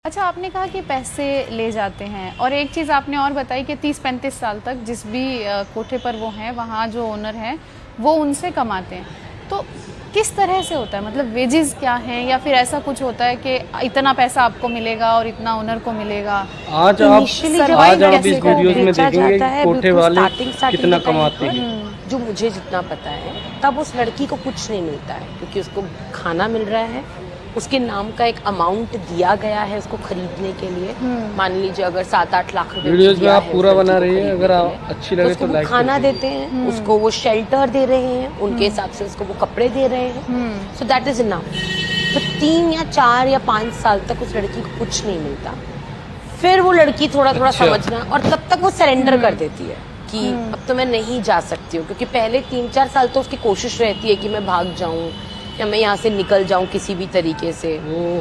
अच्छा, आपने कहा कि पैसे ले जाते हैं और एक चीज़ आपने और बताई कि 30-35 साल तक जिस भी कोठे पर वो हैं वहाँ जो ओनर हैं वो उनसे कमाते हैं। तो किस तरह से होता है, मतलब वेजेस क्या हैं या फिर ऐसा कुछ होता है कि इतना पैसा आपको मिलेगा और इतना ओनर को मिलेगा? आज आप इस वीडियोस में देखेंगे कोठे वाले कितना कमाते हैं। जो मुझे जितना पता है तब उस लड़की को कुछ नहीं मिलता है क्योंकि उसको खाना मिल रहा है, उसके नाम का एक अमाउंट दिया गया है उसको खरीदने के लिए। मान लीजिए अगर 7-8 लाख रुपए वीडियोस में आप पूरा बना रही है, अगर आप अच्छी लगे तो लाइक खाना देते हैं, उसको वो शेल्टर दे रहे हैं, उनके हिसाब से उसको वो कपड़े दे रहे हैं। So that is enough. तो 3 या 4 या 5 साल तक उस लड़की को कुछ नहीं मिलता। फिर वो लड़की थोड़ा थोड़ा समझना और तब तक वो सरेंडर कर देती है कि अब तो मैं नहीं जा सकती हूँ, क्योंकि पहले 3-4 साल तो उसकी कोशिश रहती है कि मैं भाग जाऊं या मैं यहाँ से निकल जाऊं किसी भी तरीके से।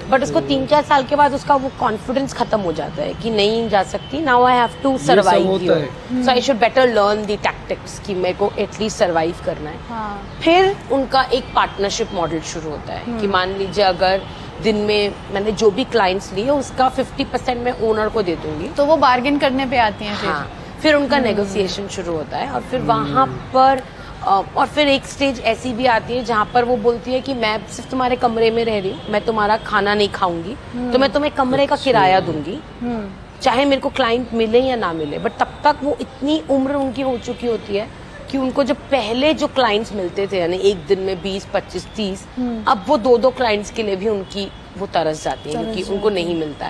बट उसको 3-4 साल के बाद उसका वो कॉन्फिडेंस खत्म हो जाता है कि नहीं जा सकती, now I have to survive here, so I should better learn the tactics कि मेरे को एटलीस्ट सर्वाइव करना है। फिर उनका एक पार्टनरशिप मॉडल शुरू होता है कि मान लीजिए अगर दिन में मैंने जो भी क्लाइंट्स लिए उसका 50% मैं ओनर को दे दूंगी, तो वो बार्गेन करने पे आती हैं। हाँ, फिर उनका नेगोशिएशन शुरू होता है और फिर वहाँ पर और फिर एक स्टेज ऐसी भी आती है जहाँ पर वो बोलती है कि मैं सिर्फ तुम्हारे कमरे में रह रही हूँ, मैं तुम्हारा खाना नहीं खाऊंगी, तो मैं तुम्हें कमरे का किराया दूंगी, चाहे मेरे को क्लाइंट मिले या ना मिले। बट तब तक वो इतनी उम्र उनकी हो चुकी होती है कि उनको जो पहले जो क्लाइंट्स मिलते थे यानी एक दिन में 20, 25, 30, अब वो 2-2 क्लाइंट्स के लिए भी उनकी वो तरस जाती है क्योंकि उनको नहीं मिलता है।